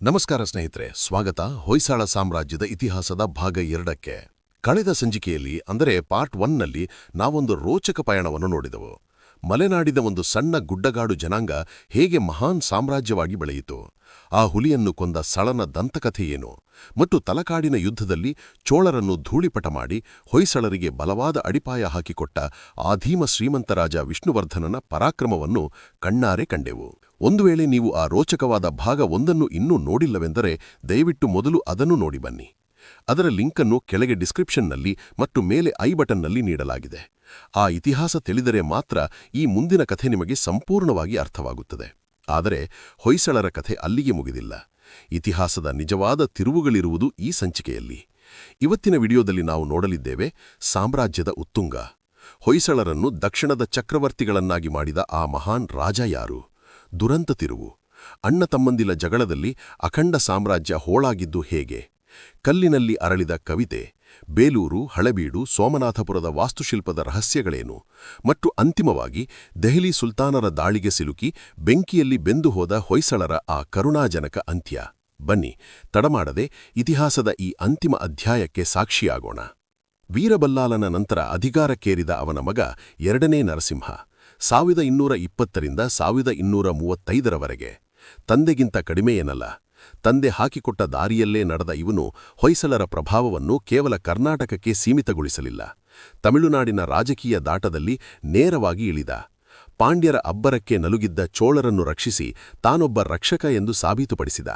ನಮಸ್ಕಾರ ಸ್ನೇಹಿತರೆ, ಸ್ವಾಗತ ಹೊಯ್ಸಳ ಸಾಮ್ರಾಜ್ಯದ ಇತಿಹಾಸದ ಭಾಗ 2ಕ್ಕೆ. ಕಳೆದ ಸಂಚಿಕೆಯಲ್ಲಿ ಅಂದರೆ ಪಾರ್ಟ್ 1ನಲ್ಲಿ ನಾವೊಂದು ರೋಚಕ ಪಯಣವನ್ನು ನೋಡಿದೆವು. ಮಲೆನಾಡಿನ ಒಂದು ಸಣ್ಣ ಗುಡ್ಡಗಾಡು ಜನಾಂಗ ಹೇಗೆ ಮಹಾನ್ ಸಾಮ್ರಾಜ್ಯವಾಗಿ ಬೆಳೆಯಿತು, ಆ ಹುಲಿಯನ್ನು ಕೊಂದ ಸಳನ ದಂತಕಥೆಯೇನು, ಮತ್ತು ತಲಕಾಡಿನ ಯುದ್ಧದಲ್ಲಿ ಚೋಳರನ್ನು ಧೂಳಿಪಟ ಮಾಡಿ ಹೊಯ್ಸಳರಿಗೆ ಬಲವಾದ ಅಡಿಪಾಯ ಹಾಕಿಕೊಟ್ಟ ಆಧೀಮ ಶ್ರೀಮಂತ ರಾಜ ವಿಷ್ಣುವರ್ಧನನ ಪರಾಕ್ರಮವನ್ನು ಕಣ್ಣಾರೆ ಕಂಡೆವು. ಒಂದು ವೇಳೆ ನೀವು ಆ ರೋಚಕವಾದ ಭಾಗ 1ನ್ನು ಇನ್ನೂ ನೋಡಿಲ್ಲವೆಂದರೆ ದಯವಿಟ್ಟು ಮೊದಲು ಅದನ್ನು ನೋಡಿ ಬನ್ನಿ. ಅದರ ಲಿಂಕನ್ನು ಕೆಳಗೆ ಡಿಸ್ಕ್ರಿಪ್ಷನ್ನಲ್ಲಿ ಮತ್ತು ಮೇಲೆ ಐ ಬಟನ್ನಲ್ಲಿ ನೀಡಲಾಗಿದೆ. ಆ ಇತಿಹಾಸ ತಿಳಿದರೆ ಮಾತ್ರ ಈ ಮುಂದಿನ ಕಥೆ ನಿಮಗೆ ಸಂಪೂರ್ಣವಾಗಿ ಅರ್ಥವಾಗುತ್ತದೆ. ಆದರೆ ಹೊಯ್ಸಳರ ಕಥೆ ಅಲ್ಲಿಗೆ ಮುಗಿದಿಲ್ಲ. ಇತಿಹಾಸದ ನಿಜವಾದ ತಿರುವುಗಳಿರುವುದು ಈ ಸಂಚಿಕೆಯಲ್ಲಿ. ಇವತ್ತಿನ ವಿಡಿಯೋದಲ್ಲಿ ನಾವು ನೋಡಲಿದ್ದೇವೆ ಸಾಮ್ರಾಜ್ಯದ ಉತ್ತುಂಗ. ಹೊಯ್ಸಳರನ್ನು ದಕ್ಷಿಣದ ಚಕ್ರವರ್ತಿಗಳನ್ನಾಗಿ ಮಾಡಿದ ಆ ಮಹಾನ್ ರಾಜ ಯಾರು? ದುರಂತ ತಿರುವು. ಅಣ್ಣ ತಮ್ಮಂದಿರ ಜಗಳದಲ್ಲಿ ಅಖಂಡ ಸಾಮ್ರಾಜ್ಯ ಹೋಳಾಗಿದ್ದು ಹೇಗೆ? ಕಲ್ಲಿನಲ್ಲಿ ಅರಳಿದ ಕವಿತೆ, ಬೇಲೂರು, ಹಳೆಬೀಡು, ಸೋಮನಾಥಪುರದ ವಾಸ್ತುಶಿಲ್ಪದ ರಹಸ್ಯಗಳೇನು? ಮತ್ತು ಅಂತಿಮವಾಗಿ ದೆಹಲಿ ಸುಲ್ತಾನರ ದಾಳಿಗೆ ಸಿಲುಕಿ ಬೆಂಕಿಯಲ್ಲಿ ಬೆಂದು ಹೋದ ಹೊಯ್ಸಳರ ಆ ಕರುಣಾಜನಕ ಅಂತ್ಯ. ಬನ್ನಿ, ತಡಮಾಡದೆ ಇತಿಹಾಸದ ಈ ಅಂತಿಮ ಅಧ್ಯಾಯಕ್ಕೆ ಸಾಕ್ಷಿಯಾಗೋಣ. ವೀರಬಲ್ಲಾಳನ ನಂತರ ಅಧಿಕಾರಕ್ಕೇರಿದ ಅವನ ಮಗ 2ನೇ ನರಸಿಂಹ 1220ರಿಂದ 1235ರವರೆಗೆ. ತಂದೆಗಿಂತ ಕಡಿಮೆಯೇನಲ್ಲ. ತಂದೆ ಹಾಕಿಕೊಟ್ಟ ದಾರಿಯಲ್ಲೇ ನಡೆದ ಇವನು ಹೊಯ್ಸಳರ ಪ್ರಭಾವವನ್ನು ಕೇವಲ ಕರ್ನಾಟಕಕ್ಕೆ ಸೀಮಿತಗೊಳಿಸಲಿಲ್ಲ. ತಮಿಳುನಾಡಿನ ರಾಜಕೀಯ ದಾಟದಲ್ಲಿ ನೇರವಾಗಿ ಇಳಿದ. ಪಾಂಡ್ಯರ ಅಬ್ಬರಕ್ಕೆ ನಲುಗಿದ್ದ ಚೋಳರನ್ನು ರಕ್ಷಿಸಿ ತಾನೊಬ್ಬ ರಕ್ಷಕ ಎಂದು ಸಾಬೀತುಪಡಿಸಿದ.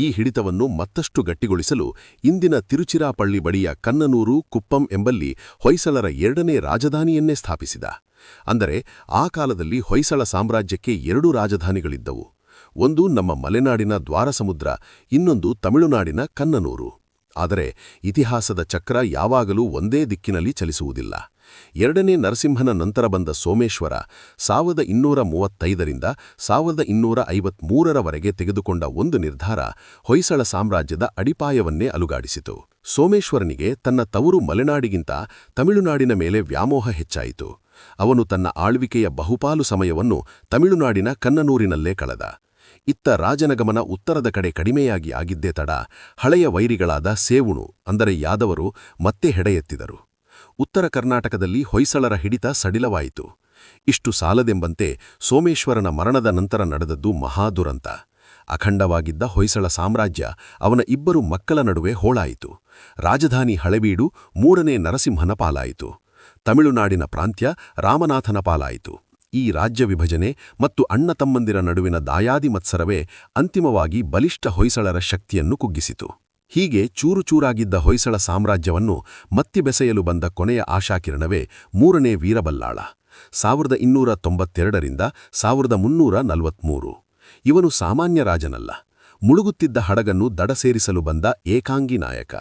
ಈ ಹಿಡಿತವನ್ನು ಮತ್ತಷ್ಟು ಗಟ್ಟಿಗೊಳಿಸಲು ಇಂದಿನ ತಿರುಚಿರಾಪಳ್ಳಿ ಬಳಿಯ ಕನ್ನನೂರು, ಕುಪ್ಪಂ ಎಂಬಲ್ಲಿ ಹೊಯ್ಸಳರ 2ನೇ ರಾಜಧಾನಿಯನ್ನೇ ಸ್ಥಾಪಿಸಿದ. ಅಂದರೆ ಆ ಕಾಲದಲ್ಲಿ ಹೊಯ್ಸಳ ಸಾಮ್ರಾಜ್ಯಕ್ಕೆ 2 ರಾಜಧಾನಿಗಳಿದ್ದವು. ಒಂದು ನಮ್ಮ ಮಲೆನಾಡಿನ ದ್ವಾರಸಮುದ್ರ, ಇನ್ನೊಂದು ತಮಿಳುನಾಡಿನ ಕನ್ನನೂರು. ಆದರೆ ಇತಿಹಾಸದ ಚಕ್ರ ಯಾವಾಗಲೂ ಒಂದೇ ದಿಕ್ಕಿನಲ್ಲಿ ಚಲಿಸುವುದಿಲ್ಲ. 2ನೇ ನರಸಿಂಹನ ನಂತರ ಬಂದ ಸೋಮೇಶ್ವರ 1235ರಿಂದ 1253ರವರೆಗೆ ತೆಗೆದುಕೊಂಡ ಒಂದು ನಿರ್ಧಾರ ಹೊಯ್ಸಳ ಸಾಮ್ರಾಜ್ಯದ ಅಡಿಪಾಯವನ್ನೇ ಅಲುಗಾಡಿಸಿತು. ಸೋಮೇಶ್ವರನಿಗೆ ತನ್ನ ತವರು ಮಲೆನಾಡಿಗಿಂತ ತಮಿಳುನಾಡಿನ ಮೇಲೆ ವ್ಯಾಮೋಹ ಹೆಚ್ಚಾಯಿತು. ಅವನು ತನ್ನ ಆಳ್ವಿಕೆಯ ಬಹುಪಾಲು ಸಮಯವನ್ನು ತಮಿಳುನಾಡಿನ ಕನ್ನನೂರಿನಲ್ಲೇ ಕಳೆದ. ಇತ್ತ ರಾಜನ ಗಮನ ಉತ್ತರದ ಕಡೆ ಕಡಿಮೆಯಾಗಿ ಆಗಿದ್ದೇ ತಡ ಹಳೆಯ ವೈರಿಗಳಾದ ಸೇವುಣು ಅಂದರೆ ಯಾದವರು ಮತ್ತೆ ಹೆಡೆಯೆತ್ತಿದರು. ಉತ್ತರ ಕರ್ನಾಟಕದಲ್ಲಿ ಹೊಯ್ಸಳರ ಹಿಡಿತ ಸಡಿಲವಾಯಿತು. ಇಷ್ಟು ಸಾಲದೆಂಬಂತೆ ಸೋಮೇಶ್ವರನ ಮರಣದ ನಂತರ ನಡೆದದ್ದು ಮಹಾದುರಂತ. ಅಖಂಡವಾಗಿದ್ದ ಹೊಯ್ಸಳ ಸಾಮ್ರಾಜ್ಯ ಅವನ 2 ಮಕ್ಕಳ ನಡುವೆ ಹೋಳಾಯಿತು. ರಾಜಧಾನಿ ಹಳೆಬೀಡು 3ನೇ ನರಸಿಂಹನ ಪಾಲಾಯಿತು. ತಮಿಳುನಾಡಿನ ಪ್ರಾಂತ್ಯ ರಾಮನಾಥನ ಪಾಲಾಯಿತು. ಈ ರಾಜ್ಯ ವಿಭಜನೆ ಮತ್ತು ಅಣ್ಣ ತಮ್ಮಂದಿರ ನಡುವಿನ ದಾಯಾದಿ ಮತ್ಸರವೇ ಅಂತಿಮವಾಗಿ ಬಲಿಷ್ಠ ಹೊಯ್ಸಳರ ಶಕ್ತಿಯನ್ನು ಕುಗ್ಗಿಸಿತು. ಹೀಗೆ ಚೂರುಚೂರಾಗಿದ್ದ ಹೊಯ್ಸಳ ಸಾಮ್ರಾಜ್ಯವನ್ನು ಮತ್ತೆ ಬೆಸೆಯಲು ಬಂದ ಕೊನೆಯ ಆಶಾಕಿರಣವೇ 3ನೇ ವೀರಬಲ್ಲಾಳ 1292ರಿಂದ 1343. ಇವನು ಸಾಮಾನ್ಯ ರಾಜನಲ್ಲ, ಮುಳುಗುತ್ತಿದ್ದ ಹಡಗನ್ನು ದಡ ಸೇರಿಸಲು ಬಂದ ಏಕಾಂಗಿ ನಾಯಕ.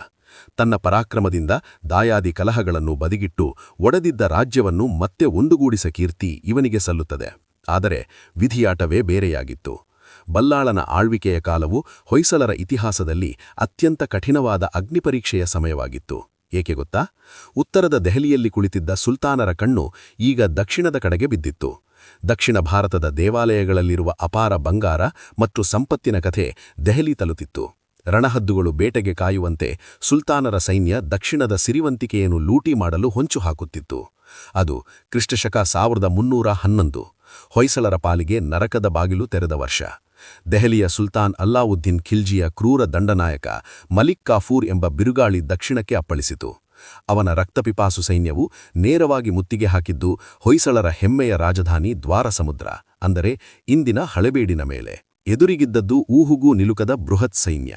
ತನ್ನ ಪರಾಕ್ರಮದಿಂದ ದಾಯಾದಿ ಕಲಹಗಳನ್ನು ಬದಿಗಿಟ್ಟು ಒಡೆದಿದ್ದ ರಾಜ್ಯವನ್ನು ಮತ್ತೆ ಒಂದುಗೂಡಿಸ ಕೀರ್ತಿ ಇವನಿಗೆ ಸಲ್ಲುತ್ತದೆ. ಆದರೆ ವಿಧಿಯಾಟವೇ ಬೇರೆಯಾಗಿತ್ತು. ಬಲ್ಲಾಳನ ಆಳ್ವಿಕೆಯ ಕಾಲವು ಹೊಯ್ಸಳರ ಇತಿಹಾಸದಲ್ಲಿ ಅತ್ಯಂತ ಕಠಿಣವಾದ ಅಗ್ನಿಪರೀಕ್ಷೆಯ ಸಮಯವಾಗಿತ್ತು. ಏಕೆ ಗೊತ್ತಾ? ಉತ್ತರದ ದೆಹಲಿಯಲ್ಲಿ ಕುಳಿತಿದ್ದ ಸುಲ್ತಾನರ ಕಣ್ಣು ಈಗ ದಕ್ಷಿಣದ ಕಡೆಗೆ ಬಿದ್ದಿತ್ತು. ದಕ್ಷಿಣ ಭಾರತದ ದೇವಾಲಯಗಳಲ್ಲಿರುವ ಅಪಾರ ಬಂಗಾರ ಮತ್ತು ಸಂಪತ್ತಿನ ಕಥೆ ದೆಹಲಿ ತಲುತ್ತಿತ್ತು. ರಣಹದ್ದುಗಳು ಬೇಟೆಗೆ ಕಾಯುವಂತೆ ಸುಲ್ತಾನರ ಸೈನ್ಯ ದಕ್ಷಿಣದ ಸಿರಿವಂತಿಕೆಯನ್ನು ಲೂಟಿ ಮಾಡಲು ಹೊಂಚು ಹಾಕುತ್ತಿತ್ತು. ಅದು ಕ್ರಿಸ್ತಶಕ 1311. ಹೊಯ್ಸಳರ ಪಾಲಿಗೆ ನರಕದ ಬಾಗಿಲು ತೆರೆದ ವರ್ಷ. ದೆಹಲಿಯ ಸುಲ್ತಾನ್ ಅಲ್ಲಾವುದ್ದೀನ್ ಖಿಲ್ಜಿಯ ಕ್ರೂರ ದಂಡನಾಯಕ ಮಲಿಕ್ ಕಾಫೂರ್ ಎಂಬ ಬಿರುಗಾಳಿ ದಕ್ಷಿಣಕ್ಕೆ ಅಪ್ಪಳಿಸಿತು. ಅವನ ರಕ್ತಪಿಪಾಸು ಸೈನ್ಯವು ನೇರವಾಗಿ ಮುತ್ತಿಗೆ ಹಾಕಿದ್ದು ಹೊಯ್ಸಳರ ಹೆಮ್ಮೆಯ ರಾಜಧಾನಿ ದ್ವಾರಸಮುದ್ರ ಅಂದರೆ ಇಂದಿನ ಹಳೆಬೀಡಿನ ಮೇಲೆ. ಎದುರಿಗಿದ್ದದ್ದು ಊಹುಗೂ ನಿಲುಕದ ಬೃಹತ್ ಸೈನ್ಯ.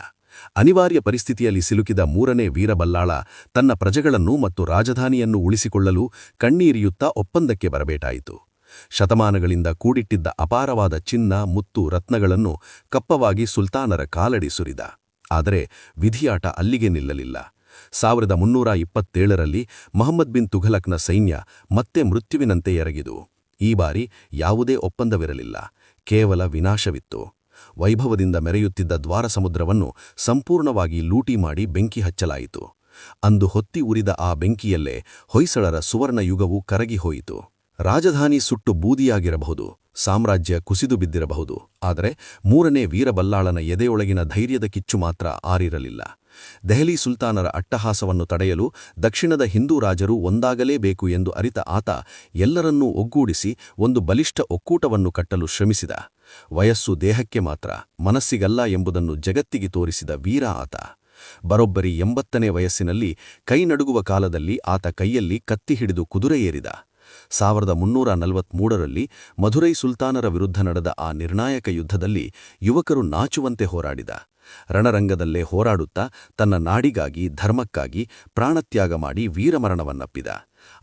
ಅನಿವಾರ್ಯ ಪರಿಸ್ಥಿತಿಯಲ್ಲಿ ಸಿಲುಕಿದ 3ನೇ ವೀರಬಲ್ಲಾಳ ತನ್ನ ಪ್ರಜೆಗಳನ್ನು ಮತ್ತು ರಾಜಧಾನಿಯನ್ನು ಉಳಿಸಿಕೊಳ್ಳಲು ಕಣ್ಣೀರಿಯುತ್ತಾ ಒಪ್ಪಂದಕ್ಕೆ ಬರಬೇಕಾಯಿತು. ಶತಮಾನಗಳಿಂದ ಕೂಡಿಟ್ಟಿದ್ದ ಅಪಾರವಾದ ಚಿನ್ನ, ಮುತ್ತು, ರತ್ನಗಳನ್ನು ಕಪ್ಪವಾಗಿ ಸುಲ್ತಾನರ ಕಾಲಡಿ ಸುರಿದ. ಆದರೆ ವಿಧಿಯಾಟ ಅಲ್ಲಿಗೆ ನಿಲ್ಲಲಿಲ್ಲ. 1327ರಲ್ಲಿ ಮಹಮ್ಮದ್ ಬಿನ್ ತುಘಲಕ್ನ ಸೈನ್ಯ ಮತ್ತೆ ಮೃತ್ಯುವಿನಂತೆ ಎರಗಿದು. ಈ ಬಾರಿ ಯಾವುದೇ ಒಪ್ಪಂದವಿರಲಿಲ್ಲ, ಕೇವಲ ವಿನಾಶವಿತ್ತು. ವೈಭವದಿಂದ ಮೆರೆಯುತ್ತಿದ್ದ ದ್ವಾರಸಮುದ್ರವನ್ನು ಸಂಪೂರ್ಣವಾಗಿ ಲೂಟಿ ಮಾಡಿ ಬೆಂಕಿ ಹಚ್ಚಲಾಯಿತು. ಅಂದು ಹೊತ್ತಿ ಉರಿದ ಆ ಬೆಂಕಿಯಲ್ಲೇ ಹೊಯ್ಸಳರ ಸುವರ್ಣ ಯುಗವು ಕರಗಿ ಹೋಯಿತು. ರಾಜಧಾನಿ ಸುಟ್ಟು ಬೂದಿಯಾಗಿರಬಹುದು, ಸಾಮ್ರಾಜ್ಯ ಕುಸಿದು ಬಿದ್ದಿರಬಹುದು, ಆದರೆ ಮೂರನೇ ವೀರಬಲ್ಲಾಳನ ಎದೆಯೊಳಗಿನ ಧೈರ್ಯದ ಕಿಚ್ಚು ಮಾತ್ರ ಆರಿರಲಿಲ್ಲ. ದೆಹಲಿ ಸುಲ್ತಾನರ ಅಟ್ಟಹಾಸವನ್ನು ತಡೆಯಲು ದಕ್ಷಿಣದ ಹಿಂದೂ ರಾಜರು ಒಂದಾಗಲೇಬೇಕು ಎಂದು ಅರಿತ ಆತ ಎಲ್ಲರನ್ನೂ ಒಗ್ಗೂಡಿಸಿ ಒಂದು ಬಲಿಷ್ಠ ಒಕ್ಕೂಟವನ್ನು ಕಟ್ಟಲು ಶ್ರಮಿಸಿದ. ವಯಸ್ಸು ದೇಹಕ್ಕೆ ಮಾತ್ರ, ಮನಸ್ಸಿಗಲ್ಲ ಎಂಬುದನ್ನು ಜಗತ್ತಿಗೆ ತೋರಿಸಿದ ವೀರ ಆತ. ಬರೋಬ್ಬರಿ 80ನೇ ವಯಸ್ಸಿನಲ್ಲಿ ಕೈ ನಡುಗುವ ಕಾಲದಲ್ಲಿ ಆತ ಕೈಯಲ್ಲಿ ಕತ್ತಿ ಹಿಡಿದು ಕುದುರೆ ಏರಿದ. 1343ರಲ್ಲಿ ಮಧುರೈ ಸುಲ್ತಾನರ ವಿರುದ್ಧ ನಡೆದ ಆ ನಿರ್ಣಾಯಕ ಯುದ್ಧದಲ್ಲಿ ಯುವಕರು ನಾಚುವಂತೆ ಹೋರಾಡಿದ. ರಣರಂಗದಲ್ಲೇ ಹೋರಾಡುತ್ತಾ ತನ್ನ ನಾಡಿಗಾಗಿ, ಧರ್ಮಕ್ಕಾಗಿ ಪ್ರಾಣತ್ಯಾಗ ಮಾಡಿ ವೀರಮರಣವನ್ನಪ್ಪಿದ.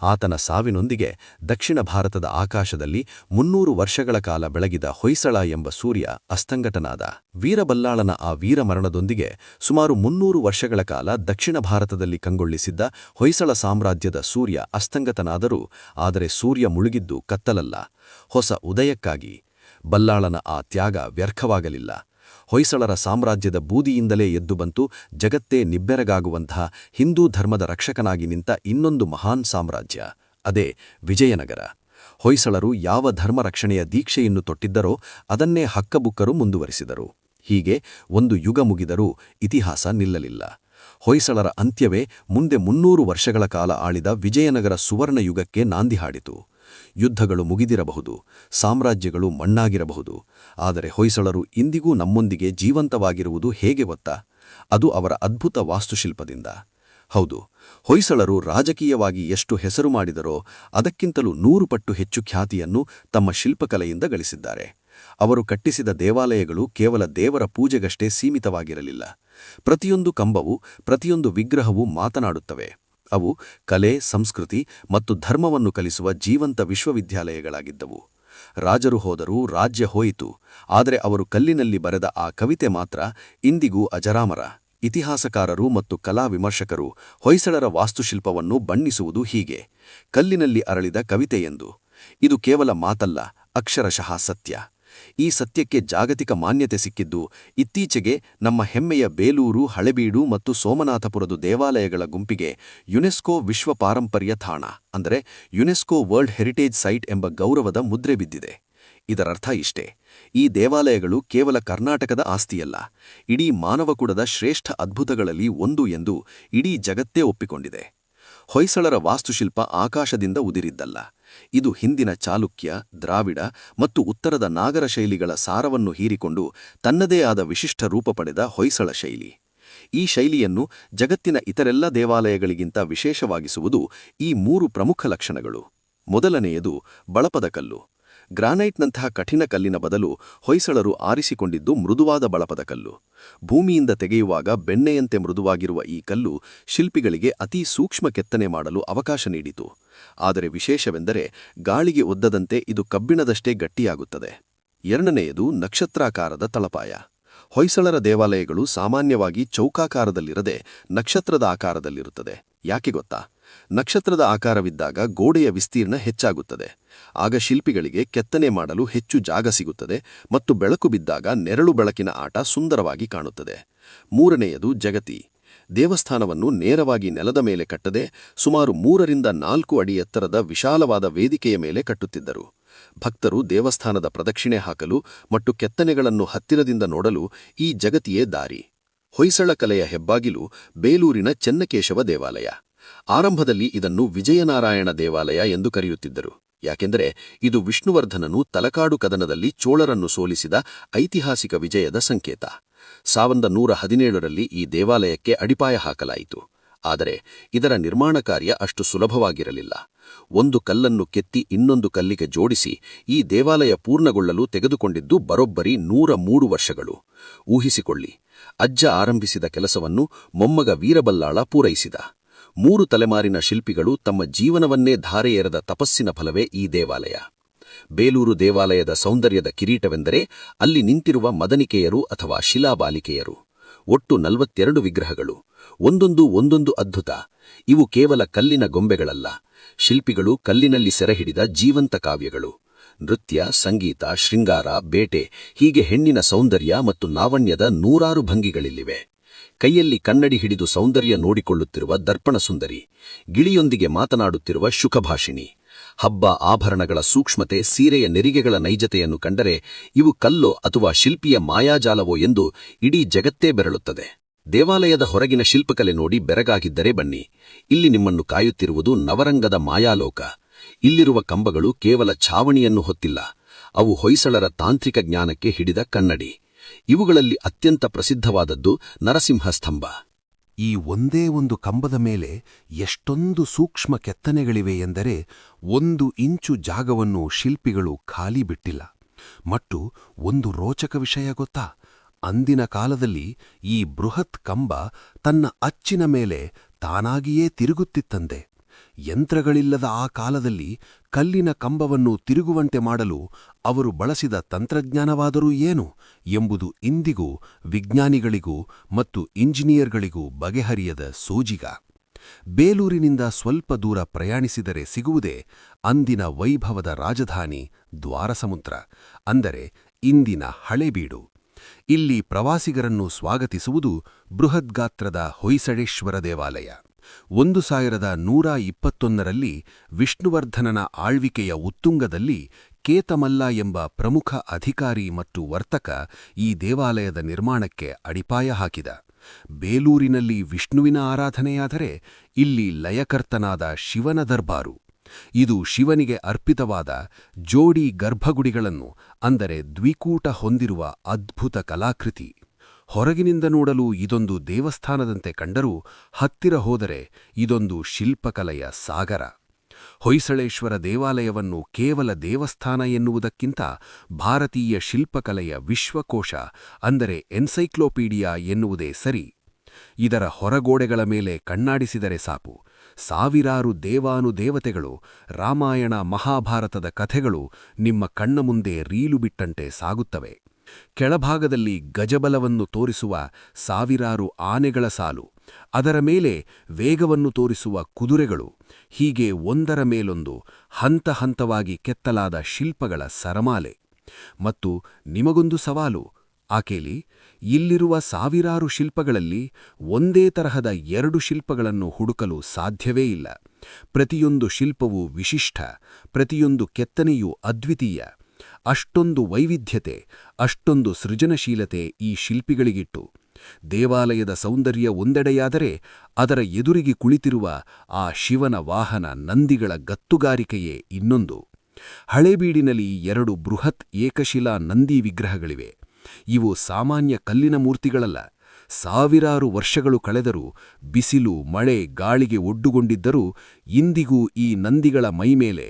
ಆತನ ಸಾವಿನೊಂದಿಗೆ ದಕ್ಷಿಣ ಭಾರತದ ಆಕಾಶದಲ್ಲಿ 300 ವರ್ಷಗಳ ಕಾಲ ಬೆಳಗಿದ ಹೊಯ್ಸಳ ಎಂಬ ಸೂರ್ಯ ಅಸ್ತಂಗತನಾದ. ವೀರಬಲ್ಲಾಳನ ಆ ವೀರಮರಣದೊಂದಿಗೆ ಸುಮಾರು 300 ವರ್ಷಗಳ ಕಾಲ ದಕ್ಷಿಣ ಭಾರತದಲ್ಲಿ ಕಂಗೊಳಿಸಿದ್ದ ಹೊಯ್ಸಳ ಸಾಮ್ರಾಜ್ಯದ ಸೂರ್ಯ ಅಸ್ತಂಗತನಾದರೂ, ಆದರೆ ಸೂರ್ಯ ಮುಳುಗಿದ್ದು ಕತ್ತಲಲ್ಲ, ಹೊಸ ಉದಯಕ್ಕಾಗಿ. ಬಲ್ಲಾಳನ ಆ ತ್ಯಾಗ ವ್ಯರ್ಥವಾಗಲಿಲ್ಲ. ಹೊಯ್ಸಳರ ಸಾಮ್ರಾಜ್ಯದ ಬೂದಿಯಿಂದಲೇ ಎದ್ದು ಬಂತು ಜಗತ್ತೇ ನಿಬ್ಬೆರಗಾಗುವಂತಹ ಹಿಂದೂ ಧರ್ಮದ ರಕ್ಷಕನಾಗಿ ನಿಂತ ಇನ್ನೊಂದು ಮಹಾನ್ ಸಾಮ್ರಾಜ್ಯ, ಅದೇ ವಿಜಯನಗರ. ಹೊಯ್ಸಳರು ಯಾವ ಧರ್ಮ ರಕ್ಷಣೆಯ ದೀಕ್ಷೆಯನ್ನು ತೊಟ್ಟಿದ್ದರೋ ಅದನ್ನೇ ಹಕ್ಕಬುಕ್ಕರು ಮುಂದುವರಿಸಿದರು. ಹೀಗೆ ಒಂದು ಯುಗ ಮುಗಿದರೂ ಇತಿಹಾಸ ನಿಲ್ಲಲಿಲ್ಲ. ಹೊಯ್ಸಳರ ಅಂತ್ಯವೇ ಮುಂದೆ 300 ವರ್ಷಗಳ ಕಾಲ ಆಳಿದ ವಿಜಯನಗರ ಸುವರ್ಣ ಯುಗಕ್ಕೆ ನಾಂದಿ ಹಾಡಿತು. ಯುದ್ಧಗಳು ಮುಗಿದಿರಬಹುದು, ಸಾಮ್ರಾಜ್ಯಗಳು ಮಣ್ಣಾಗಿರಬಹುದು, ಆದರೆ ಹೊಯ್ಸಳರು ಇಂದಿಗೂ ನಮ್ಮೊಂದಿಗೆ ಜೀವಂತವಾಗಿರುವುದು ಹೇಗೆ ಗೊತ್ತಾ? ಅದು ಅವರ ಅದ್ಭುತ ವಾಸ್ತುಶಿಲ್ಪದಿಂದ. ಹೌದು, ಹೊಯ್ಸಳರು ರಾಜಕೀಯವಾಗಿ ಎಷ್ಟು ಹೆಸರು ಮಾಡಿದರೋ ಅದಕ್ಕಿಂತಲೂ 100 ಪಟ್ಟು ಹೆಚ್ಚು ಖ್ಯಾತಿಯನ್ನು ತಮ್ಮ ಶಿಲ್ಪಕಲೆಯಿಂದ ಗಳಿಸಿದ್ದಾರೆ. ಅವರು ಕಟ್ಟಿಸಿದ ದೇವಾಲಯಗಳು ಕೇವಲ ದೇವರ ಪೂಜೆಗಷ್ಟೇ ಸೀಮಿತವಾಗಿರಲಿಲ್ಲ. ಪ್ರತಿಯೊಂದು ಕಂಬವೂ, ಪ್ರತಿಯೊಂದು ವಿಗ್ರಹವೂ ಮಾತನಾಡುತ್ತವೆ. ಅವು ಕಲೆ, ಸಂಸ್ಕೃತಿ ಮತ್ತು ಧರ್ಮವನ್ನು ಕಲಿಸುವ ಜೀವಂತ ವಿಶ್ವವಿದ್ಯಾಲಯಗಳಾಗಿದ್ದವು. ರಾಜರು ಹೋದರೂ, ರಾಜ್ಯ ಹೋಯಿತು, ಆದರೆ ಅವರು ಕಲ್ಲಿನಲ್ಲಿ ಬರೆದ ಆ ಕವಿತೆ ಮಾತ್ರ ಇಂದಿಗೂ ಅಜರಾಮರ. ಇತಿಹಾಸಕಾರರು ಮತ್ತು ಕಲಾ ವಿಮರ್ಶಕರು ಹೊಯ್ಸಳರ ವಾಸ್ತುಶಿಲ್ಪವನ್ನು ಬಣ್ಣಿಸುವುದು ಹೀಗೆ: ಕಲ್ಲಿನಲ್ಲಿ ಅರಳಿದ ಕವಿತೆಯೆಂದು. ಇದು ಕೇವಲ ಮಾತಲ್ಲ, ಅಕ್ಷರಶಃ ಸತ್ಯ. ಈ ಸತ್ಯಕ್ಕೆ ಜಾಗತಿಕ ಮಾನ್ಯತೆ ಸಿಕ್ಕಿದ್ದು ಇತ್ತೀಚೆಗೆ ನಮ್ಮ ಹೆಮ್ಮೆಯ ಬೇಲೂರು, ಹಳೆಬೀಡು ಮತ್ತು ಸೋಮನಾಥಪುರದ ದೇವಾಲಯಗಳ ಗುಂಪಿಗೆ ಯುನೆಸ್ಕೋ ವಿಶ್ವ ಪಾರಂಪರ್ಯ ತಾಣ ಅಂದರೆ ಯುನೆಸ್ಕೋ ವರ್ಲ್ಡ್ ಹೆರಿಟೇಜ್ ಸೈಟ್ ಎಂಬ ಗೌರವದ ಮುದ್ರೆ ಬಿದ್ದಿದೆ. ಇದರರ್ಥ ಇಷ್ಟೇ: ಈ ದೇವಾಲಯಗಳು ಕೇವಲ ಕರ್ನಾಟಕದ ಆಸ್ತಿಯಲ್ಲ, ಇಡೀ ಮಾನವಕುಲದ ಶ್ರೇಷ್ಠ ಅದ್ಭುತಗಳಲ್ಲಿ ಒಂದು ಎಂದು ಇಡೀ ಜಗತ್ತೇ ಒಪ್ಪಿಕೊಂಡಿದೆ. ಹೊಯ್ಸಳರ ವಾಸ್ತುಶಿಲ್ಪ ಆಕಾಶದಿಂದ ಉದಿರಿದ್ದಲ್ಲ. ಇದು ಹಿಂದಿನ ಚಾಲುಕ್ಯ, ದ್ರಾವಿಡ ಮತ್ತು ಉತ್ತರದ ನಾಗರ ಶೈಲಿಗಳ ಸಾರವನ್ನು ಹೀರಿಕೊಂಡು ತನ್ನದೇ ಆದ ವಿಶಿಷ್ಟ ರೂಪ ಪಡೆದ ಹೊಯ್ಸಳ ಶೈಲಿ. ಈ ಶೈಲಿಯನ್ನು ಜಗತ್ತಿನ ಇತರೆಲ್ಲ ದೇವಾಲಯಗಳಿಗಿಂತ ವಿಶೇಷವಾಗಿಸುವುದು ಈ 3 ಪ್ರಮುಖ ಲಕ್ಷಣಗಳು. ಮೊದಲನೆಯದು ಬಳಪದ ಕಲ್ಲು. ಗ್ರಾನೈಟ್ನಂತಹ ಕಠಿಣ ಕಲ್ಲಿನ ಬದಲು ಹೊಯ್ಸಳರು ಆರಿಸಿಕೊಂಡಿದ್ದು ಮೃದುವಾದ ಬಳಪದ ಕಲ್ಲು. ಭೂಮಿಯಿಂದ ತೆಗೆಯುವಾಗ ಬೆಣ್ಣೆಯಂತೆ ಮೃದುವಾಗಿರುವ ಈ ಕಲ್ಲು ಶಿಲ್ಪಿಗಳಿಗೆ ಅತೀ ಸೂಕ್ಷ್ಮ ಕೆತ್ತನೆ ಮಾಡಲು ಅವಕಾಶ ನೀಡಿತು. ಆದರೆ ವಿಶೇಷವೆಂದರೆ ಗಾಳಿಗೆ ಒದ್ದದಂತೆ ಇದು ಕಬ್ಬಿಣದಷ್ಟೇ ಗಟ್ಟಿಯಾಗುತ್ತದೆ. ಎರಡನೆಯದು ನಕ್ಷತ್ರಾಕಾರದ ತಳಪಾಯ. ಹೊಯ್ಸಳರ ದೇವಾಲಯಗಳು ಸಾಮಾನ್ಯವಾಗಿ ಚೌಕಾಕಾರದಲ್ಲಿರದೆ ನಕ್ಷತ್ರದ ಆಕಾರದಲ್ಲಿರುತ್ತದೆ. ಯಾಕೆ ಗೊತ್ತಾ? ನಕ್ಷತ್ರದ ಆಕಾರವಿದ್ದಾಗ ಗೋಡೆಯ ವಿಸ್ತೀರ್ಣ ಹೆಚ್ಚಾಗುತ್ತದೆ. ಆಗ ಶಿಲ್ಪಿಗಳಿಗೆ ಕೆತ್ತನೆ ಮಾಡಲು ಹೆಚ್ಚು ಜಾಗ ಸಿಗುತ್ತದೆ ಮತ್ತು ಬೆಳಕು ಬಿದ್ದಾಗ ನೆರಳು ಬೆಳಕಿನ ಆಟ ಸುಂದರವಾಗಿ ಕಾಣುತ್ತದೆ. ಮೂರನೆಯದು ಜಗತಿ. ದೇವಸ್ಥಾನವನ್ನು ನೇರವಾಗಿ ನೆಲದ ಮೇಲೆ ಕಟ್ಟದೆ ಸುಮಾರು 3 ರಿಂದ 4 ಅಡಿ ಎತ್ತರದ ವಿಶಾಲವಾದ ವೇದಿಕೆಯ ಮೇಲೆ ಕಟ್ಟುತ್ತಿದ್ದರು. ಭಕ್ತರು ದೇವಸ್ಥಾನದ ಪ್ರದಕ್ಷಿಣೆ ಹಾಕಲು ಮತ್ತು ಕೆತ್ತನೆಗಳನ್ನು ಹತ್ತಿರದಿಂದ ನೋಡಲು ಈ ಜಗತಿಯೇ ದಾರಿ. ಹೊಯ್ಸಳ ಕಲೆಯ ಹೆಬ್ಬಾಗಿಲು ಬೇಲೂರಿನ ಚೆನ್ನಕೇಶವ ದೇವಾಲಯ. ಆರಂಭದಲ್ಲಿ ಇದನ್ನು ವಿಜಯನಾರಾಯಣ ದೇವಾಲಯ ಎಂದು ಕರೆಯುತ್ತಿದ್ದರು. ಯಾಕೆಂದರೆ ಇದು ವಿಷ್ಣುವರ್ಧನನು ತಲಕಾಡು ಕದನದಲ್ಲಿ ಚೋಳರನ್ನು ಸೋಲಿಸಿದ ಐತಿಹಾಸಿಕ ವಿಜಯದ ಸಂಕೇತ. 1117ರಲ್ಲಿ ಈ ದೇವಾಲಯಕ್ಕೆ ಅಡಿಪಾಯ ಹಾಕಲಾಯಿತು. ಆದರೆ ಇದರ ನಿರ್ಮಾಣ ಕಾರ್ಯ ಅಷ್ಟು ಸುಲಭವಾಗಿರಲಿಲ್ಲ. ಒಂದು ಕಲ್ಲನ್ನು ಕೆತ್ತಿ ಇನ್ನೊಂದು ಕಲ್ಲಿಗೆ ಜೋಡಿಸಿ ಈ ದೇವಾಲಯ ಪೂರ್ಣಗೊಳ್ಳಲು ತೆಗೆದುಕೊಂಡಿದ್ದು ಬರೋಬ್ಬರಿ 103 ವರ್ಷಗಳು. ಊಹಿಸಿಕೊಳ್ಳಿ, ಅಜ್ಜ ಆರಂಭಿಸಿದ ಕೆಲಸವನ್ನು ಮೊಮ್ಮಗ ವೀರಬಲ್ಲಾಳ ಪೂರೈಸಿದ. 3 ತಲೆಮಾರಿನ ಶಿಲ್ಪಿಗಳು ತಮ್ಮ ಜೀವನವನ್ನೇ ಧಾರೆ ಎರೆದ ತಪಸ್ಸಿನ ಫಲವೇ ಈ ದೇವಾಲಯ. ಬೇಲೂರು ದೇವಾಲಯದ ಸೌಂದರ್ಯದ ಕಿರೀಟವೆಂದರೆ ಅಲ್ಲಿ ನಿಂತಿರುವ ಮದನಿಕೆಯರು ಅಥವಾ ಶಿಲಾಬಾಲಿಕೆಯರು. ಒಟ್ಟು 42 ವಿಗ್ರಹಗಳು, ಒಂದೊಂದು ಅದ್ಭುತ. ಇವು ಕೇವಲ ಕಲ್ಲಿನ ಗೊಂಬೆಗಳಲ್ಲ, ಶಿಲ್ಪಿಗಳು ಕಲ್ಲಿನಲ್ಲಿ ಸೆರೆಹಿಡಿದ ಜೀವಂತ ಕಾವ್ಯಗಳು. ನೃತ್ಯ, ಸಂಗೀತ, ಶೃಂಗಾರ, ಬೇಟೆ, ಹೀಗೆ ಹೆಣ್ಣಿನ ಸೌಂದರ್ಯ ಮತ್ತು ಲಾವಣ್ಯದ 100 ಭಂಗಿಗಳಿಲ್ಲಿವೆ. ಕೈಯಲ್ಲಿ ಕನ್ನಡಿ ಹಿಡಿದು ಸೌಂದರ್ಯ ನೋಡಿಕೊಳ್ಳುತ್ತಿರುವ ದರ್ಪಣ ಸುಂದರಿ, ಗಿಳಿಯೊಂದಿಗೆ ಮಾತನಾಡುತ್ತಿರುವ ಶುಕಭಾಷಿಣಿ, ಹಬ್ಬ ಆಭರಣಗಳ ಸೂಕ್ಷ್ಮತೆ, ಸೀರೆಯ ನೆರಿಗೆಗಳ ನೈಜತೆಯನ್ನು ಕಂಡರೆ ಇವು ಕಲ್ಲೋ ಅಥವಾ ಶಿಲ್ಪಿಯ ಮಾಯಾಜಾಲವೋ ಎಂದು ಇಡೀ ಜಗತ್ತೇ ಬೆರಳುತ್ತದೆ. ದೇವಾಲಯದ ಹೊರಗಿನ ಶಿಲ್ಪಕಲೆ ನೋಡಿ ಬೆರಗಾಗಿದ್ದರೆ ಬನ್ನಿ. ಇಲ್ಲಿ ನಿಮ್ಮನ್ನು ಕಾಯುತ್ತಿರುವುದು ನವರಂಗದ ಮಾಯಾಲೋಕ. ಇಲ್ಲಿರುವ ಕಂಬಗಳು ಕೇವಲ ಛಾವಣಿಯನ್ನು ಹೊತ್ತಿಲ್ಲ, ಅವು ಹೊಯ್ಸಳರ ತಾಂತ್ರಿಕ ಜ್ಞಾನಕ್ಕೆ ಹಿಡಿದ ಕನ್ನಡಿ. ಇವುಗಳಲ್ಲಿ ಅತ್ಯಂತ ಪ್ರಸಿದ್ಧವಾದದ್ದು ನರಸಿಂಹ ಸ್ತಂಭ. ಈ ಒಂದೇ ಒಂದು ಕಂಬದ ಮೇಲೆ ಎಷ್ಟೊಂದು ಸೂಕ್ಷ್ಮ ಕೆತ್ತನೆಗಳಿವೆ ಎಂದರೆ 1 ಇಂಚು ಜಾಗವನ್ನು ಶಿಲ್ಪಿಗಳು ಖಾಲಿ ಬಿಟ್ಟಿಲ್ಲ. ಮತ್ತು ಒಂದು ರೋಚಕ ವಿಷಯ ಗೊತ್ತಾ? ಅಂದಿನ ಕಾಲದಲ್ಲಿ ಈ ಬೃಹತ್ ಕಂಬ ತನ್ನ ಅಚ್ಚಿನ ಮೇಲೆ ತಾನಾಗಿಯೇ ತಿರುಗುತ್ತಿತ್ತಂತೆ. ಯಂತ್ರಗಳಿಲ್ಲದ ಆ ಕಾಲದಲ್ಲಿ ಕಲ್ಲಿನ ಕಂಬವನ್ನು ತಿರುಗುವಂತೆ ಮಾಡಲು ಅವರು ಬಳಸಿದ ತಂತ್ರಜ್ಞಾನವಾದರೂ ಏನು ಎಂಬುದು ಇಂದಿಗೂ ವಿಜ್ಞಾನಿಗಳಿಗೂ ಮತ್ತು ಇಂಜಿನಿಯರ್ಗಳಿಗೂ ಬಗೆಹರಿಯದ ಸೋಜಿಗ. ಬೇಲೂರಿನಿಂದ ಸ್ವಲ್ಪ ದೂರ ಪ್ರಯಾಣಿಸಿದರೆ ಸಿಗುವುದೇ ಅಂದಿನ ವೈಭವದ ರಾಜಧಾನಿ ದ್ವಾರಸಮುದ್ರ, ಅಂದರೆ ಇಂದಿನ ಹಳೇಬೀಡು. ಇಲ್ಲಿ ಪ್ರವಾಸಿಗರನ್ನು ಸ್ವಾಗತಿಸುವುದು ಬೃಹದ್ಗಾತ್ರದ ಹೊಯ್ಸಳೇಶ್ವರ ದೇವಾಲಯ. 1121ರಲ್ಲಿ ವಿಷ್ಣುವರ್ಧನನ ಆಳ್ವಿಕೆಯ ಉತ್ತುಂಗದಲ್ಲಿ ಕೇತಮಲ್ಲ ಎಂಬ ಪ್ರಮುಖ ಅಧಿಕಾರಿ ಮತ್ತು ವರ್ತಕ ಈ ದೇವಾಲಯದ ನಿರ್ಮಾಣಕ್ಕೆ ಅಡಿಪಾಯ ಹಾಕಿದ. ಬೇಲೂರಿನಲ್ಲಿ ವಿಷ್ಣುವಿನ ಆರಾಧನೆಯಾದರೆ ಇಲ್ಲಿ ಲಯಕರ್ತನಾದ ಶಿವನ ದರ್ಬಾರು. ಇದು ಶಿವನಿಗೆ ಅರ್ಪಿತವಾದ ಜೋಡಿ ಗರ್ಭಗುಡಿಗಳನ್ನು, ಅಂದರೆ ದ್ವಿಕೂಟ ಹೊಂದಿರುವ ಅದ್ಭುತ ಕಲಾಕೃತಿ. ಹೊರಗಿನಿಂದ ನೋಡಲು ಇದೊಂದು ದೇವಸ್ಥಾನದಂತೆ ಕಂಡರೂ ಹತ್ತಿರ ಹೋದರೆ ಇದೊಂದು ಶಿಲ್ಪಕಲೆಯ ಸಾಗರ. ಹೊಯ್ಸಳೇಶ್ವರ ದೇವಾಲಯವನ್ನು ಕೇವಲ ದೇವಸ್ಥಾನ ಎನ್ನುವುದಕ್ಕಿಂತ ಭಾರತೀಯ ಶಿಲ್ಪಕಲೆಯ ವಿಶ್ವಕೋಶ, ಅಂದರೆ ಎನ್ಸೈಕ್ಲೋಪೀಡಿಯಾ ಎನ್ನುವುದೇ ಸರಿ. ಇದರ ಹೊರಗೋಡೆಗಳ ಮೇಲೆ ಕಣ್ಣಾಡಿಸಿದರೆ ಸಾಕು, ಸಾವಿರಾರು ದೇವಾನುದೇವತೆಗಳು, ರಾಮಾಯಣ ಮಹಾಭಾರತದ ಕಥೆಗಳು ನಿಮ್ಮ ಕಣ್ಣ ಮುಂದೆ ರೀಲು ಬಿಟ್ಟಂತೆ ಸಾಗುತ್ತವೆ. ಕೆಳಭಾಗದಲ್ಲಿ ಗಜಬಲವನ್ನು ತೋರಿಸುವ ಸಾವಿರಾರು ಆನೆಗಳ ಸಾಲು, ಅದರ ಮೇಲೆ ವೇಗವನ್ನು ತೋರಿಸುವ ಕುದುರೆಗಳು, ಹೀಗೆ ಒಂದರ ಮೇಲೊಂದು ಹಂತ ಹಂತವಾಗಿ ಕೆತ್ತಲಾದ ಶಿಲ್ಪಗಳ ಸರಮಾಲೆ. ಮತ್ತು ನಿಮಗೊಂದು ಸವಾಲು, ಆಕೇಲಿ, ಇಲ್ಲಿರುವ ಸಾವಿರಾರು ಶಿಲ್ಪಗಳಲ್ಲಿ ಒಂದೇ ತರಹದ 2 ಶಿಲ್ಪಗಳನ್ನು ಹುಡುಕಲು ಸಾಧ್ಯವೇ ಇಲ್ಲ. ಪ್ರತಿಯೊಂದು ಶಿಲ್ಪವೂ ವಿಶಿಷ್ಟ, ಪ್ರತಿಯೊಂದು ಕೆತ್ತನೆಯೂ ಅದ್ವಿತೀಯ. ಅಷ್ಟೊಂದು ವೈವಿಧ್ಯತೆ, ಅಷ್ಟೊಂದು ಸೃಜನಶೀಲತೆ ಈ ಶಿಲ್ಪಿಗಳಿಗಿಟ್ಟು. ದೇವಾಲಯದ ಸೌಂದರ್ಯ ಒಂದೆಡೆಯಾದರೆ ಅದರ ಎದುರಿಗೆ ಕುಳಿತಿರುವ ಆ ಶಿವನ ವಾಹನ ನಂದಿಗಳ ಗತ್ತುಗಾರಿಕೆಯೇ ಇನ್ನೊಂದು. ಹಳೇಬೀಡಿನಲ್ಲಿ 2 ಬೃಹತ್ ಏಕಶಿಲಾ ನಂದಿ ವಿಗ್ರಹಗಳಿವೆ. ಇವು ಸಾಮಾನ್ಯ ಕಲ್ಲಿನ ಮೂರ್ತಿಗಳಲ್ಲ. ಸಾವಿರಾರು ವರ್ಷಗಳು ಕಳೆದರೂ, ಬಿಸಿಲು ಮಳೆ ಗಾಳಿಗೆ ಒಡ್ಡುಗೊಂಡಿದ್ದರೂ ಇಂದಿಗೂ ಈ ನಂದಿಗಳ ಮೈಮೇಲೆ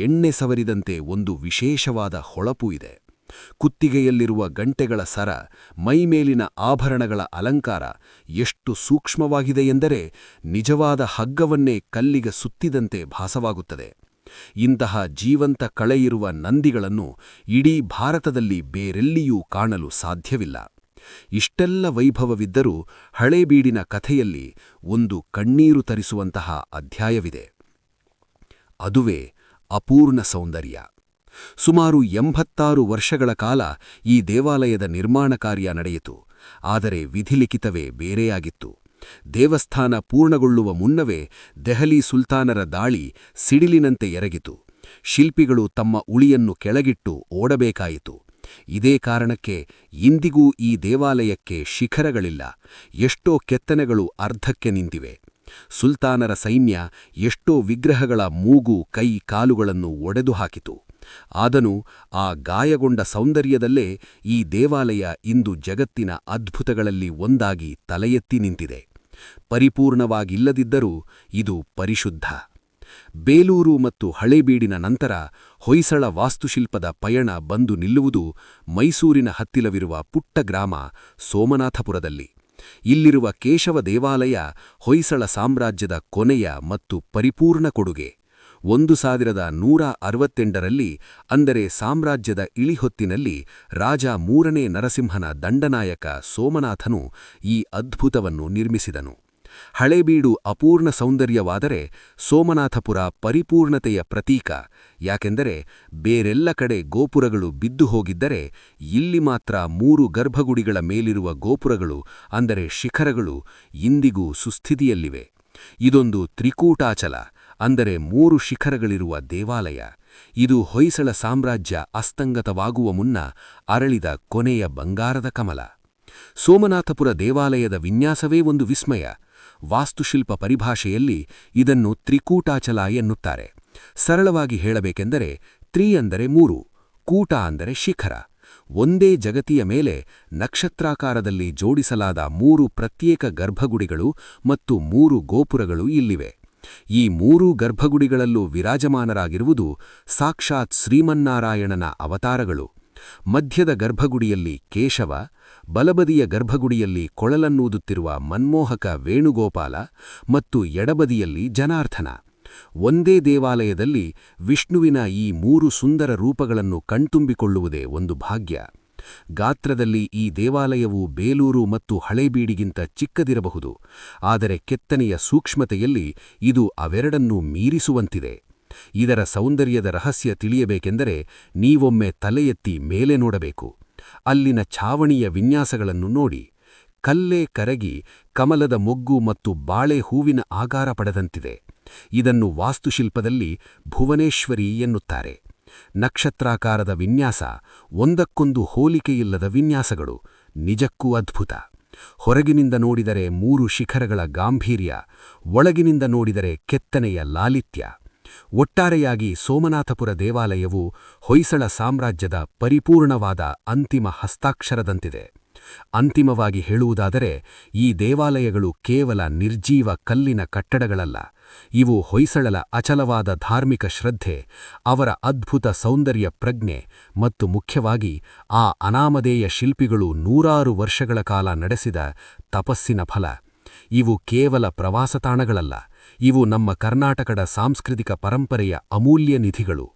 ಎಣ್ಣೆ ಸವರಿದಂತೆ ಒಂದು ವಿಶೇಷವಾದ ಹೊಳಪು ಇದೆ. ಕುತ್ತಿಗೆಯಲ್ಲಿರುವ ಗಂಟೆಗಳ ಸರ, ಮೈಮೇಲಿನ ಆಭರಣಗಳ ಅಲಂಕಾರ ಎಷ್ಟು ಸೂಕ್ಷ್ಮವಾಗಿದೆಯೆಂದರೆ ನಿಜವಾದ ಹಗ್ಗವನ್ನೇ ಕಲ್ಲಿಗೆ ಸುತ್ತಿದಂತೆ ಭಾಸವಾಗುತ್ತದೆ. ಇಂತಹ ಜೀವಂತ ಕಳೆಯಿರುವ ನಂದಿಗಳನ್ನು ಇಡೀ ಭಾರತದಲ್ಲಿ ಬೇರೆಲ್ಲಿಯೂ ಕಾಣಲು ಸಾಧ್ಯವಿಲ್ಲ. ಇಷ್ಟೆಲ್ಲ ವೈಭವವಿದ್ದರೂ ಹಳೇಬೀಡಿನ ಕಥೆಯಲ್ಲಿ ಒಂದು ಕಣ್ಣೀರು ತರಿಸುವಂತಹ ಅಧ್ಯಾಯವಿದೆ. ಅದುವೇ ಅಪೂರ್ಣ ಸೌಂದರ್ಯ. ಸುಮಾರು 86 ವರ್ಷಗಳ ಕಾಲ ಈ ದೇವಾಲಯದ ನಿರ್ಮಾಣ ಕಾರ್ಯ ನಡೆಯಿತು. ಆದರೆ ವಿಧಿಲಿಖಿತವೇ ಬೇರೆಯಾಗಿತ್ತು. ದೇವಸ್ಥಾನ ಪೂರ್ಣಗೊಳ್ಳುವ ಮುನ್ನವೇ ದೆಹಲಿ ಸುಲ್ತಾನರ ದಾಳಿ ಸಿಡಿಲಿನಂತೆ ಎರಗಿತು. ಶಿಲ್ಪಿಗಳು ತಮ್ಮ ಉಳಿಯನ್ನು ಕೆಳಗಿಟ್ಟು ಓಡಬೇಕಾಯಿತು. ಇದೇ ಕಾರಣಕ್ಕೆ ಇಂದಿಗೂ ಈ ದೇವಾಲಯಕ್ಕೆ ಶಿಖರಗಳಿಲ್ಲ. ಎಷ್ಟೋ ಕೆತ್ತನೆಗಳು ಅರ್ಧಕ್ಕೆ ನಿಂತಿವೆ. ಸುಲ್ತಾನರ ಸೈನ್ಯ ಎಷ್ಟೋ ವಿಗ್ರಹಗಳ ಮೂಗು ಕೈ ಕಾಲುಗಳನ್ನು ಒಡೆದು ಹಾಕಿತು. ಆದನೂ ಆ ಗಾಯಗೊಂಡ ಸೌಂದರ್ಯದಲ್ಲೇ ಈ ದೇವಾಲಯ ಇಂದು ಜಗತ್ತಿನ ಅದ್ಭುತಗಳಲ್ಲಿ ಒಂದಾಗಿ ತಲೆಯೆತ್ತಿ ನಿಂತಿದೆ. ಪರಿಪೂರ್ಣವಾಗಿಲ್ಲದಿದ್ದರೂ ಇದು ಪರಿಶುದ್ಧ. ಬೇಲೂರು ಮತ್ತು ಹಳೇಬೀಡಿನ ನಂತರ ಹೊಯ್ಸಳ ವಾಸ್ತುಶಿಲ್ಪದ ಪಯಣ ಬಂದು ನಿಲ್ಲುವುದು ಮೈಸೂರಿನ ಹತ್ತಿರವಿರುವ ಪುಟ್ಟ ಗ್ರಾಮ ಸೋಮನಾಥಪುರದಲ್ಲಿ. ಇಲ್ಲಿರುವ ಕೇಶವ ದೇವಾಲಯ ಹೊಯ್ಸಳ ಸಾಮ್ರಾಜ್ಯದ ಕೊನೆಯ ಮತ್ತು ಪರಿಪೂರ್ಣ ಕೊಡುಗೆ. 1168ರಲ್ಲಿ, ಅಂದರೆ ಸಾಮ್ರಾಜ್ಯದ ಇಳಿಹೊತ್ತಿನಲ್ಲಿ, ರಾಜ 3ನೇ ನರಸಿಂಹನ ದಂಡನಾಯಕ ಸೋಮನಾಥನು ಈ ಅದ್ಭುತವನ್ನು ನಿರ್ಮಿಸಿದನು. ಹಳೇಬೀಡು ಅಪೂರ್ಣ ಸೌಂದರ್ಯವಾದರೆ ಸೋಮನಾಥಪುರ ಪರಿಪೂರ್ಣತೆಯ ಪ್ರತೀಕ. ಯಾಕೆಂದರೆ ಬೇರೆಲ್ಲ ಕಡೆ ಗೋಪುರಗಳು ಬಿದ್ದು ಹೋಗಿದ್ದರೆ ಇಲ್ಲಿ ಮಾತ್ರ 3 ಗರ್ಭಗುಡಿಗಳ ಮೇಲಿರುವ ಗೋಪುರಗಳು, ಅಂದರೆ ಶಿಖರಗಳು, ಇಂದಿಗೂ ಸುಸ್ಥಿತಿಯಲ್ಲಿವೆ. ಇದೊಂದು ತ್ರಿಕೂಟಾಚಲ, ಅಂದರೆ 3 ಶಿಖರಗಳಿರುವ ದೇವಾಲಯ. ಇದು ಹೊಯ್ಸಳ ಸಾಮ್ರಾಜ್ಯ ಅಸ್ತಂಗತವಾಗುವ ಮುನ್ನ ಅರಳಿದ ಕೊನೆಯ ಬಂಗಾರದ ಕಮಲ. ಸೋಮನಾಥಪುರ ದೇವಾಲಯದ ವಿನ್ಯಾಸವೇ ಒಂದು ವಿಸ್ಮಯ. ವಾಸ್ತುಶಿಲ್ಪ ಪರಿಭಾಷೆಯಲ್ಲಿ ಇದನ್ನು ತ್ರಿಕೂಟಾಚಲ ಎನ್ನುತ್ತಾರೆ. ಸರಳವಾಗಿ ಹೇಳಬೇಕೆಂದರೆ ತ್ರಿ ಅಂದರೆ 3, ಕೂಟ ಅಂದರೆ ಶಿಖರ. ಒಂದೇ ಜಗತಿಯ ಮೇಲೆ ನಕ್ಷತ್ರಾಕಾರದಲ್ಲಿ ಜೋಡಿಸಲಾದ 3 ಪ್ರತ್ಯೇಕ ಗರ್ಭಗುಡಿಗಳು ಮತ್ತು 3 ಗೋಪುರಗಳು ಇಲ್ಲಿವೆ. ಈ 3 ಗರ್ಭಗುಡಿಗಳಲ್ಲೂ ವಿರಾಜಮಾನರಾಗಿರುವುದು ಸಾಕ್ಷಾತ್ ಶ್ರೀಮನ್ನಾರಾಯಣನ ಅವತಾರಗಳು. ಮಧ್ಯದ ಗರ್ಭಗುಡಿಯಲ್ಲಿ ಕೇಶವ, ಬಲಬದಿಯ ಗರ್ಭಗುಡಿಯಲ್ಲಿ ಕೊಳಲನ್ನೂದುತ್ತಿರುವ ಮನ್ಮೋಹಕ ವೇಣುಗೋಪಾಲ ಮತ್ತು ಎಡಬದಿಯಲ್ಲಿ ಜನಾರ್ದನ. ಒಂದೇ ದೇವಾಲಯದಲ್ಲಿ ವಿಷ್ಣುವಿನ ಈ 3 ಸುಂದರ ರೂಪಗಳನ್ನು ಕಣ್ತುಂಬಿಕೊಳ್ಳುವುದೇ ಒಂದು ಭಾಗ್ಯ. ಗಾತ್ರದಲ್ಲಿ ಈ ದೇವಾಲಯವು ಬೇಲೂರು ಮತ್ತು ಹಳೇಬೀಡಿಗಿಂತ ಚಿಕ್ಕದಿರಬಹುದು, ಆದರೆ ಕೆತ್ತನೆಯ ಸೂಕ್ಷ್ಮತೆಯಲ್ಲಿ ಇದು ಅವೆರಡನ್ನೂ ಮೀರಿಸುವಂತಿದೆ. ಇದರ ಸೌಂದರ್ಯದ ರಹಸ್ಯ ತಿಳಿಯಬೇಕೆಂದರೆ ನೀವೊಮ್ಮೆ ತಲೆ ಎತ್ತಿ ಮೇಲೆ ನೋಡಬೇಕು. ಅಲ್ಲಿನ ಛಾವಣಿಯ ವಿನ್ಯಾಸಗಳನ್ನು ನೋಡಿ. ಕಲ್ಲೇ ಕರಗಿ ಕಮಲದ ಮೊಗ್ಗು ಮತ್ತು ಬಾಳೆ ಹೂವಿನ ಆಕಾರ ಪಡೆದಂತಿದೆ. ಇದನ್ನು ವಾಸ್ತುಶಿಲ್ಪದಲ್ಲಿ ಭುವನೇಶ್ವರಿ ಎನ್ನುತ್ತಾರೆ. ನಕ್ಷತ್ರಾಕಾರದ ವಿನ್ಯಾಸ, ಒಂದಕ್ಕೊಂದು ಹೋಲಿಕೆಯಿಲ್ಲದ ವಿನ್ಯಾಸಗಳು, ನಿಜಕ್ಕೂ ಅದ್ಭುತ. ಹೊರಗಿನಿಂದ ನೋಡಿದರೆ 3 ಶಿಖರಗಳ ಗಾಂಭೀರ್ಯ, ಒಳಗಿನಿಂದ ನೋಡಿದರೆ ಕೆತ್ತನೆಯ ಲಾಲಿತ್ಯ. ಒಟ್ಟಾರೆಯಾಗಿ ಸೋಮನಾಥಪುರ ದೇವಾಲಯವು ಹೊಯ್ಸಳ ಸಾಮ್ರಾಜ್ಯದ ಪರಿಪೂರ್ಣವಾದ ಅಂತಿಮ ಹಸ್ತಾಕ್ಷರದಂತಿದೆ. ಅಂತಿಮವಾಗಿ ಹೇಳುವುದಾದರೆ ಈ ದೇವಾಲಯಗಳು ಕೇವಲ ನಿರ್ಜೀವ ಕಲ್ಲಿನ ಕಟ್ಟಡಗಳಲ್ಲ. ಇವು ಹೊಯ್ಸಳರ ಅಚಲವಾದ ಧಾರ್ಮಿಕ ಶ್ರದ್ಧೆ, ಅವರ ಅದ್ಭುತ ಸೌಂದರ್ಯ ಪ್ರಜ್ಞೆ ಮತ್ತು ಮುಖ್ಯವಾಗಿ ಆ ಅನಾಮಧೇಯ ಶಿಲ್ಪಿಗಳು 100 ವರ್ಷಗಳ ಕಾಲ ನಡೆಸಿದ ತಪಸ್ಸಿನ ಫಲ. ಇವು ಕೇವಲ ಪ್ರವಾಸ ತಾಣಗಳಲ್ಲ, ಇವು ನಮ್ಮ ಕರ್ನಾಟಕದ ಸಾಂಸ್ಕೃತಿಕ ಪರಂಪರೆಯ ಅಮೂಲ್ಯ ನಿಧಿಗಳು.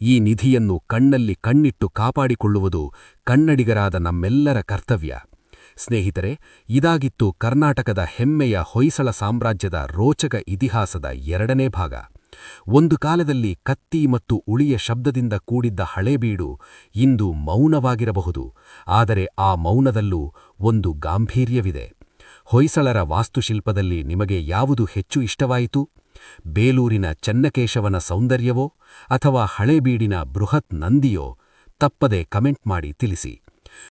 ಈ ನಿಧಿಯನ್ನು ಕಣ್ಣಲ್ಲಿ ಕಣ್ಣಿಟ್ಟು ಕಾಪಾಡಿಕೊಳ್ಳುವುದು ಕನ್ನಡಿಗರಾದ ನಮ್ಮೆಲ್ಲರ ಕರ್ತವ್ಯ. ಸ್ನೇಹಿತರೆ, ಇದಾಗಿತ್ತು ಕರ್ನಾಟಕದ ಹೆಮ್ಮೆಯ ಹೊಯ್ಸಳ ಸಾಮ್ರಾಜ್ಯದ ರೋಚಕ ಇತಿಹಾಸದ 2ನೇ ಭಾಗ. ಒಂದು ಕಾಲದಲ್ಲಿ ಕತ್ತಿ ಮತ್ತು ಉಳಿಯ ಶಬ್ದದಿಂದ ಕೂಡಿದ್ದ ಹಳೇಬೀಡು ಇಂದು ಮೌನವಾಗಿರಬಹುದು, ಆದರೆ ಆ ಮೌನದಲ್ಲೂ ಒಂದು ಗಾಂಭೀರ್ಯವಿದೆ. ಹೊಯ್ಸಳರ ವಾಸ್ತುಶಿಲ್ಪದಲ್ಲಿ ನಿಮಗೆ ಯಾವುದು ಹೆಚ್ಚು ಇಷ್ಟವಾಯಿತು? ಬೇಲೂರಿನ ಚೆನ್ನಕೇಶವನ ಸೌಂದರ್ಯವೋ ಅಥವಾ ಹಳೇಬೀಡಿನ ಬೃಹತ್ ನಂದಿಯೋ? ತಪ್ಪದೆ ಕಮೆಂಟ್ ಮಾಡಿ ತಿಳಿಸಿ.